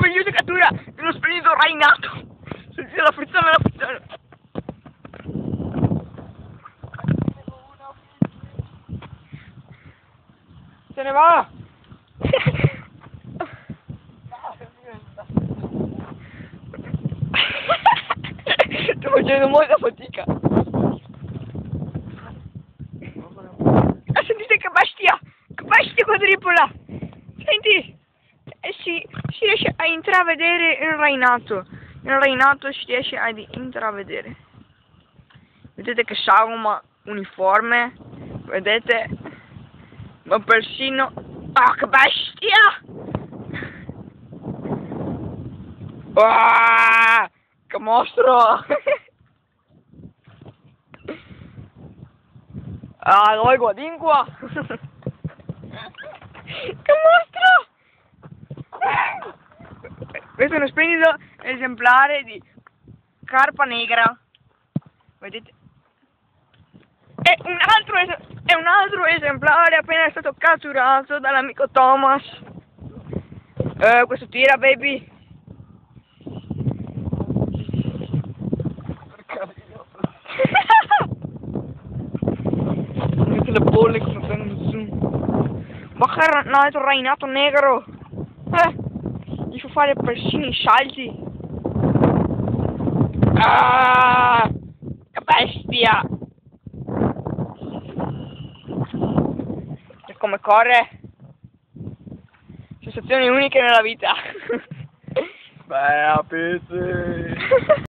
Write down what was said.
meravigliosa cattura di uno splendido Rainato. Sentite la frizione, la frizione. Se ne va. Sto facendo molta fatica. Ah, sentite che bestia quadripola. Senti, si riesce a intravedere il Rainato. Il Rainato si riesce a intravedere. Vedete che sagoma uniforme? Vedete? Ma persino... Ah, che bestia! Ah, che mostro! Ah, noi guardin qua! Che mostro! Questo è uno splendido esemplare di carpa negra. Vedete? È un altro esemplare appena stato catturato dall'amico Thomas. Questo tira, baby. Vedete le bolle come vengono su. Ma che un altro Rainato negro. Gli fa fare persino i salti. Ah, che bestia! E come corre? Sensazioni uniche nella vita. Beh, a pezzi.